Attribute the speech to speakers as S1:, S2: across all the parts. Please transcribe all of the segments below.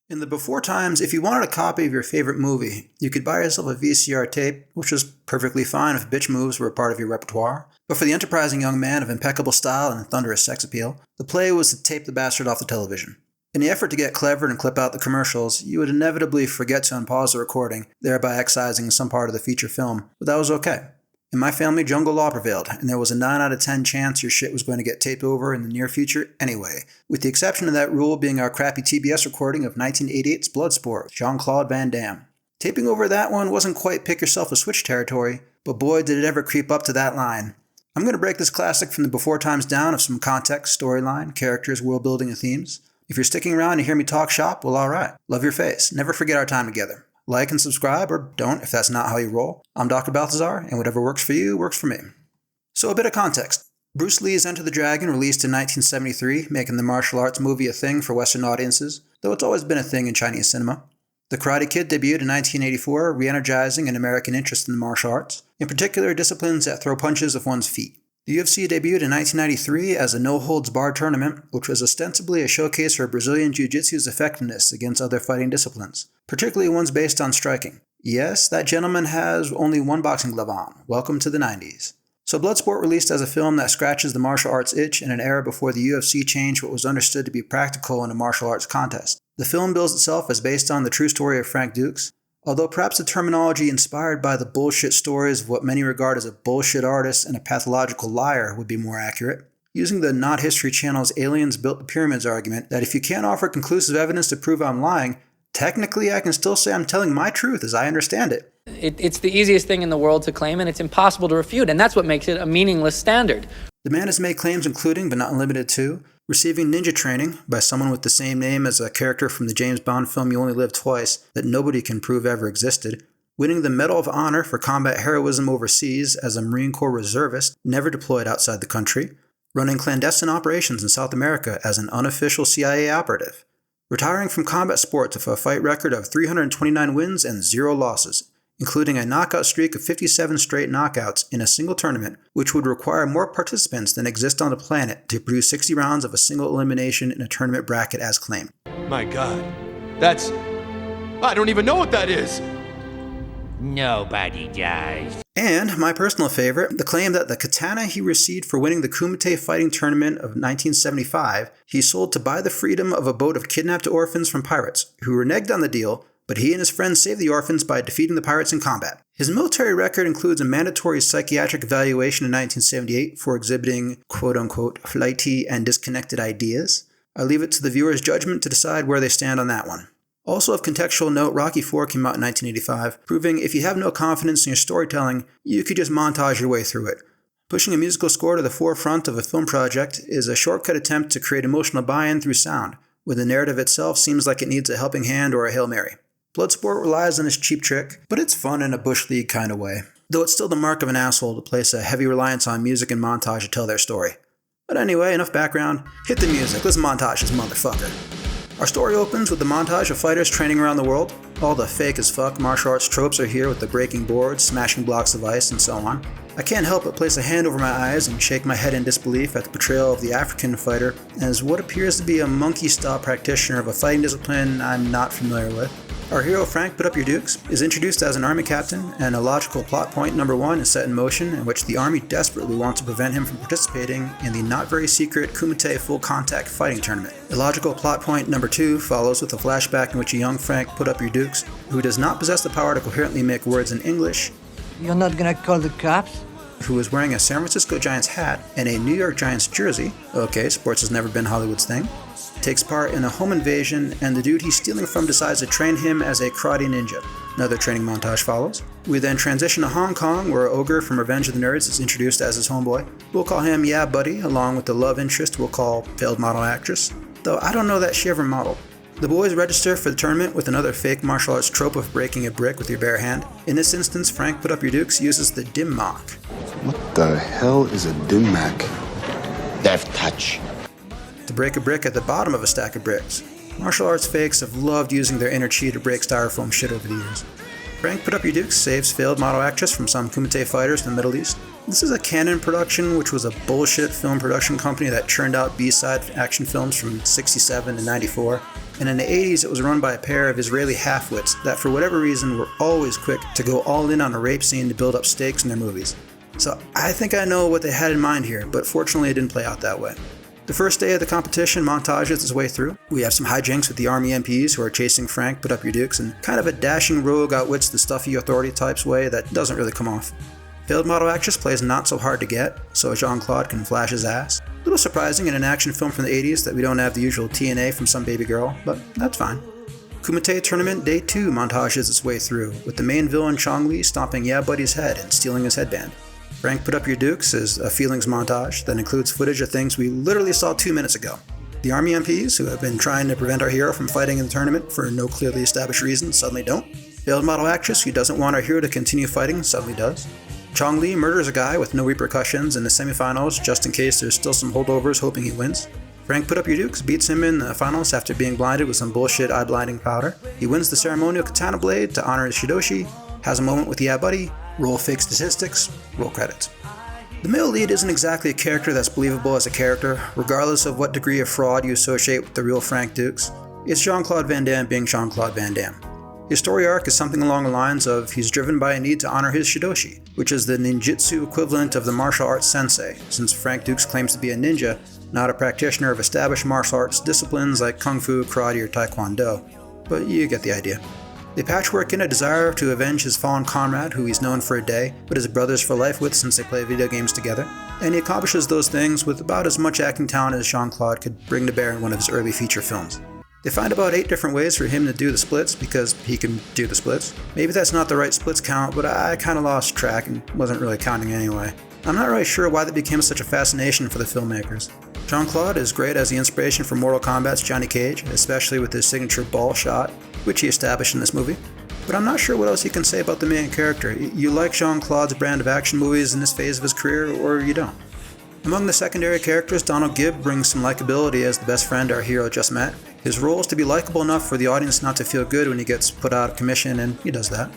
S1: In the before times, if you wanted a copy of your favorite movie, you could buy yourself a VCR tape, which was perfectly fine if bitch moves were a part of your repertoire. But for the enterprising young man of impeccable style and thunderous sex appeal, the play was to tape the bastard off the television. In the effort to get clever and clip out the commercials, you would inevitably forget to unpause the recording, thereby excising some part of the feature film, but that was okay. In my family, jungle law prevailed, and there was a 9 out of 10 chance your shit was going to get taped over in the near future anyway, with the exception of that rule being our crappy TBS recording of 1988's Bloodsport with Jean-Claude Van Damme. Taping over that one wasn't quite pick yourself a switch territory, but boy did it ever creep up to that line. I'm going to break this classic from the before times down of some context, storyline, characters, world building, and themes. If you're sticking around to hear me talk shop, well alright. Love your face. Never forget our time together. Like and subscribe, or don't if that's not how you roll. I'm Dr. Balthazar, and whatever works for you, works for me. So a bit of context. Bruce Lee's Enter the Dragon released in 1973, making the martial arts movie a thing for Western audiences, though it's always been a thing in Chinese cinema. The Karate Kid debuted in 1984, re-energizing an American interest in the martial arts, in particular disciplines that throw punches with one's feet. The UFC debuted in 1993 as a no-holds-barred tournament, which was ostensibly a showcase for Brazilian Jiu-Jitsu's effectiveness against other fighting disciplines, particularly ones based on striking. Yes, that gentleman has only one boxing glove on. Welcome to the 90s. So Bloodsport released as a film that scratches the martial arts itch in an era before the UFC changed what was understood to be practical in a martial arts contest. The film bills itself as based on the true story of Frank Dux, although perhaps the terminology inspired by the bullshit stories of what many regard as a bullshit artist and a pathological liar would be more accurate. Using the Not History Channel's Aliens Built the Pyramids argument that if you can't offer conclusive evidence to prove I'm lying, technically I can still say I'm telling my truth as I understand it.
S2: It's the easiest thing in the world to claim, and it's impossible to refute, and that's what makes it a meaningless standard.
S1: The man has made claims including, but not limited to, receiving ninja training by someone with the same name as a character from the James Bond film You Only Live Twice that nobody can prove ever existed, winning the Medal of Honor for combat heroism overseas as a Marine Corps reservist never deployed outside the country, running clandestine operations in South America as an unofficial CIA operative, retiring from combat sports with a fight record of 329 wins and 0 losses, including a knockout streak of 57 straight knockouts in a single tournament, which would require more participants than exist on the planet to produce 60 rounds of a single elimination in a tournament bracket as claimed.
S3: My God, I don't even know what that is!
S4: Nobody does.
S1: And, my personal favorite, the claim that the katana he received for winning the Kumite fighting tournament of 1975, he sold to buy the freedom of a boat of kidnapped orphans from pirates, who reneged on the deal, but he and his friends saved the orphans by defeating the pirates in combat. His military record includes a mandatory psychiatric evaluation in 1978 for exhibiting quote-unquote flighty and disconnected ideas. I leave it to the viewer's judgment to decide where they stand on that one. Also of contextual note, Rocky IV came out in 1985, proving if you have no confidence in your storytelling, you could just montage your way through it. Pushing a musical score to the forefront of a film project is a shortcut attempt to create emotional buy-in through sound, where the narrative itself seems like it needs a helping hand or a Hail Mary. Bloodsport relies on this cheap trick, but it's fun in a Bush League kind of way, though it's still the mark of an asshole to place a heavy reliance on music and montage to tell their story. But anyway, enough background, hit the music, let's montage this motherfucker. Our story opens with the montage of fighters training around the world. All the fake as fuck martial arts tropes are here with the breaking boards, smashing blocks of ice, and so on. I can't help but place a hand over my eyes and shake my head in disbelief at the portrayal of the African fighter as what appears to be a monkey-style practitioner of a fighting discipline I'm not familiar with. Our hero Frank Put Up Your Dukes is introduced as an army captain, and a logical plot point number 1 is set in motion in which the army desperately wants to prevent him from participating in the not very secret Kumite full contact fighting tournament. Illogical plot point number 2 follows with a flashback in which a young Frank Put Up Your Dukes, who does not possess the power to coherently make words in English,
S5: You're not gonna call the cops?
S1: who is wearing a San Francisco Giants hat and a New York Giants jersey, okay, sports has never been Hollywood's thing, takes part in a home invasion, and the dude he's stealing from decides to train him as a karate ninja. Another training montage follows. We then transition to Hong Kong, where Ogre from Revenge of the Nerds is introduced as his homeboy. We'll call him Yeah Buddy, along with the love interest we'll call failed model actress, though I don't know that she ever modeled. The boys register for the tournament with another fake martial arts trope of breaking a brick with your bare hand. In this instance, Frank Put Up Your Dukes uses the dim mak.
S6: What the hell is a Dumac?
S4: Death touch.
S1: To break a brick at the bottom of a stack of bricks. Martial arts fakes have loved using their inner chi to break styrofoam shit over the years. Frank Put Up Your Dukes saves failed model actress from some Kumite fighters in the Middle East. This is a Canon production, which was a bullshit film production company that churned out B-side action films from 67 to 94. and in the 80s it was run by a pair of Israeli half-wits that for whatever reason were always quick to go all in on a rape scene to build up stakes in their movies. So I think I know what they had in mind here, but fortunately it didn't play out that way. The first day of the competition montages its way through. We have some hijinks with the army MPs who are chasing Frank, put up your dukes, and kind of a dashing rogue outwits the stuffy authority types way that doesn't really come off. Failed model actress plays not so hard to get, so Jean-Claude can flash his ass. A little surprising in an action film from the 80s that we don't have the usual TNA from some baby girl, but that's fine. Kumite Tournament Day 2 montages its way through, with the main villain Chong Li stomping Yeah Buddy's head and stealing his headband. Frank Put Up Your Dukes is a feelings montage that includes footage of things we literally saw 2 minutes ago. The army MPs, who have been trying to prevent our hero from fighting in the tournament for no clearly established reason, suddenly don't. Failed model actress who doesn't want our hero to continue fighting suddenly does. Chong Li murders a guy with no repercussions in the semifinals just in case there's still some holdovers hoping he wins. Frank Put Up Your Dukes beats him in the finals after being blinded with some bullshit eye-blinding powder. He wins the ceremonial katana blade to honor his Shidoshi, has a moment with Yeah Buddy, roll fake statistics, roll credits. The male lead isn't exactly a character that's believable as a character, regardless of what degree of fraud you associate with the real Frank Dukes. It's Jean-Claude Van Damme being Jean-Claude Van Damme. His story arc is something along the lines of he's driven by a need to honor his Shidoshi, which is the ninjutsu equivalent of the martial arts sensei, since Frank Dukes claims to be a ninja, not a practitioner of established martial arts disciplines like Kung Fu, Karate, or Taekwondo. But you get the idea. They patchwork in a desire to avenge his fallen comrade, who he's known for a day, but is brothers for life with since they play video games together, and he accomplishes those things with about as much acting talent as Jean-Claude could bring to bear in one of his early feature films. They find about 8 different ways for him to do the splits, because he can do the splits. Maybe that's not the right splits count, but I kinda lost track and wasn't really counting anyway. I'm not really sure why that became such a fascination for the filmmakers. Jean-Claude is great as the inspiration for Mortal Kombat's Johnny Cage, especially with his signature ball shot, which he established in this movie. But I'm not sure what else you can say about the main character. You like Jean-Claude's brand of action movies in this phase of his career, or you don't. Among the secondary characters, Donald Gibb brings some likability as the best friend our hero just met. His role is to be likable enough for the audience not to feel good when he gets put out of commission, and he does that.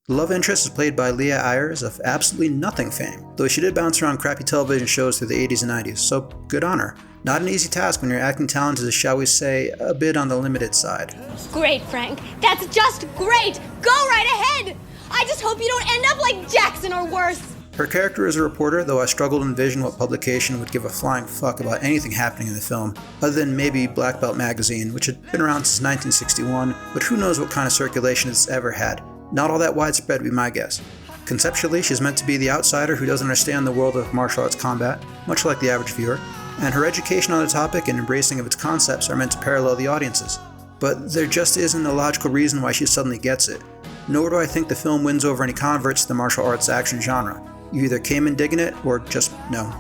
S1: The love interest is played by Leah Ayres of absolutely nothing fame, though she did bounce around crappy television shows through the 80s and 90s, so good on her. Not an easy task when your acting talent is, shall we say, a bit on the limited side.
S7: Great, Frank. That's just great. Go right ahead. I just hope you don't end up like Jackson or worse.
S1: Her character is a reporter, though I struggle to envision what publication would give a flying fuck about anything happening in the film, other than maybe Black Belt Magazine, which had been around since 1961, but who knows what kind of circulation it's ever had. Not all that widespread would be my guess. Conceptually, she's meant to be the outsider who doesn't understand the world of martial arts combat, much like the average viewer, and her education on the topic and embracing of its concepts are meant to parallel the audiences. But there just isn't a logical reason why she suddenly gets it. Nor do I think the film wins over any converts to the martial arts action genre. You either came in digging it, or just no.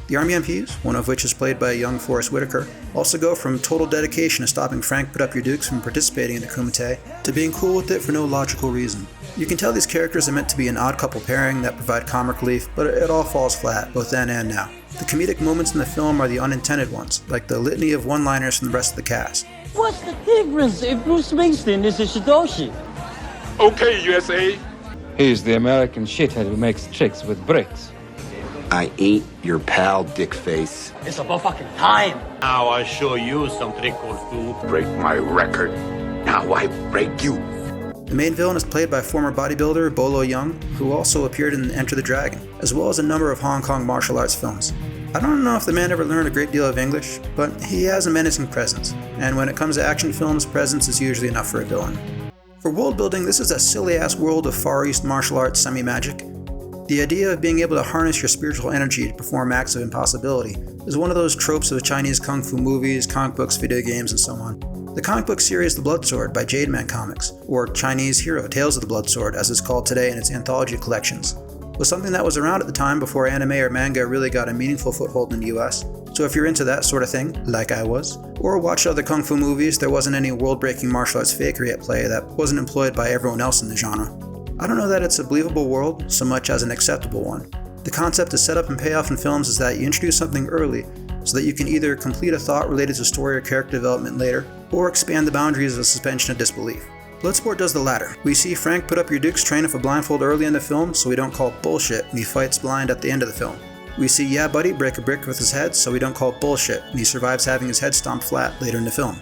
S1: The Army MPs, one of which is played by young Forrest Whitaker, also go from total dedication to stopping Frank Put Up Your Dukes from participating in the Kumite, to being cool with it for no logical reason. You can tell these characters are meant to be an odd couple pairing that provide comic relief, but it all falls flat, both then and now. The comedic moments in the film are the unintended ones, like the litany of one-liners from the rest of the cast.
S8: What's the difference if Bruce Springsteen is a Shidoshi?
S9: Okay, USA.
S10: He's the American shithead who makes tricks with bricks.
S4: I ain't your pal, dickface.
S8: It's about fucking time.
S9: Now I show you some trick or two.
S4: Break my record. Now I break you.
S1: The main villain is played by former bodybuilder Bolo Yeung, who also appeared in Enter the Dragon, as well as a number of Hong Kong martial arts films. I don't know if the man ever learned a great deal of English, but he has a menacing presence, and when it comes to action films, presence is usually enough for a villain. For world building, this is a silly-ass world of Far East martial arts semi-magic. The idea of being able to harness your spiritual energy to perform acts of impossibility is one of those tropes of Chinese kung fu movies, comic books, video games, and so on. The comic book series The Blood Sword by Jade Man Comics, or Chinese Hero Tales of the Blood Sword as it's called today in its anthology collections, was something that was around at the time before anime or manga really got a meaningful foothold in the US. So if you're into that sort of thing, like I was, or watched other kung fu movies, there wasn't any world-breaking martial arts fakery at play that wasn't employed by everyone else in the genre. I don't know that it's a believable world so much as an acceptable one. The concept to set up and pay off in films is that you introduce something early so that you can either complete a thought related to story or character development later, or expand the boundaries of suspension of disbelief. Bloodsport does the latter. We see Frank Put Up Your Dukes train with a blindfold early in the film so we don't call bullshit when he fights blind at the end of the film. We see Yeah Buddy break a brick with his head so we don't call bullshit when he survives having his head stomped flat later in the film.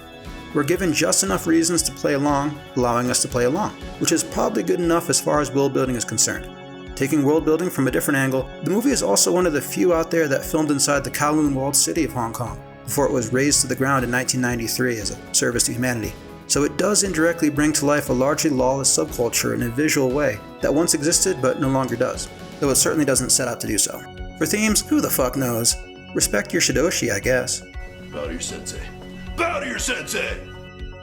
S1: We're given just enough reasons to play along, allowing us to play along, which is probably good enough as far as world building is concerned. Taking world building from a different angle, the movie is also one of the few out there that filmed inside the Kowloon walled city of Hong Kong, before it was razed to the ground in 1993 as a service to humanity. So it does indirectly bring to life a largely lawless subculture in a visual way that once existed but no longer does, though it certainly doesn't set out to do so. For themes, who the fuck knows? Respect your Shidoshi, I guess.
S9: Bow to your sensei. Bow to your sensei!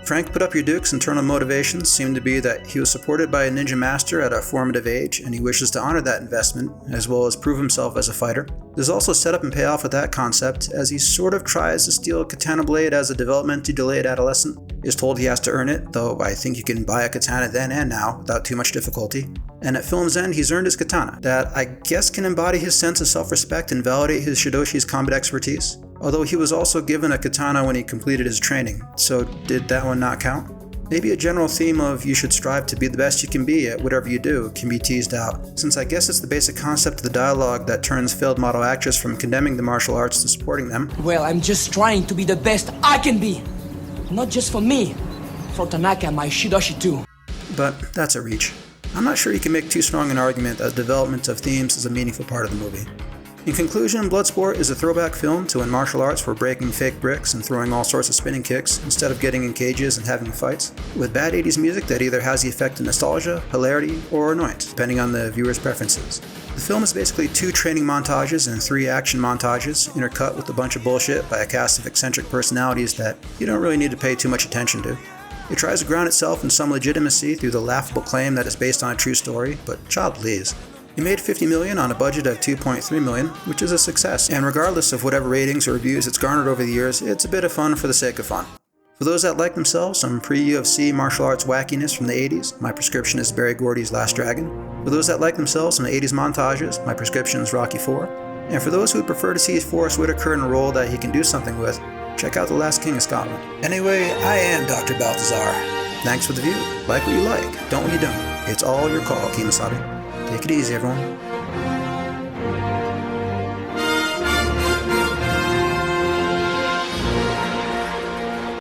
S1: Frank Put Up Your Duke's internal motivations seem to be that he was supported by a ninja master at a formative age, and he wishes to honor that investment, as well as prove himself as a fighter. There's also setup and payoff with that concept, as he sort of tries to steal a katana blade as a developmentally delayed adolescent. Is told he has to earn it, though I think you can buy a katana then and now without too much difficulty. And at film's end, he's earned his katana, that I guess can embody his sense of self-respect and validate his Shidoshi's combat expertise. Although he was also given a katana when he completed his training, so did that one not count? Maybe a general theme of you should strive to be the best you can be at whatever you do can be teased out, since I guess it's the basic concept of the dialogue that turns failed model actors from condemning the martial arts to supporting them.
S8: Well, I'm just trying to be the best I can be. Not just for me, for Tanaka and my Shidoshi too.
S1: But that's a reach. I'm not sure you can make too strong an argument that the development of themes is a meaningful part of the movie. In conclusion, Bloodsport is a throwback film to when martial arts were breaking fake bricks and throwing all sorts of spinning kicks instead of getting in cages and having fights, with bad 80s music that either has the effect of nostalgia, hilarity, or annoyance, depending on the viewer's preferences. The film is basically 2 training montages and 3 action montages, intercut with a bunch of bullshit by a cast of eccentric personalities that you don't really need to pay too much attention to. It tries to ground itself in some legitimacy through the laughable claim that it's based on a true story, but child please. It made $50 million on a budget of $2.3 million, which is a success, and regardless of whatever ratings or reviews it's garnered over the years, it's a bit of fun for the sake of fun. For those that like themselves some pre-UFC martial arts wackiness from the 80s, my prescription is Barry Gordy's Last Dragon. For those that like themselves some 80s montages, my prescription is Rocky IV. And for those who would prefer to see Forrest Whitaker in a role that he can do something with, check out The Last King of Scotland. Anyway, I am Dr. Balthazar. Thanks for the view. Like what you like, don't what you don't. It's all your call, Kemosabe. Take it easy, everyone.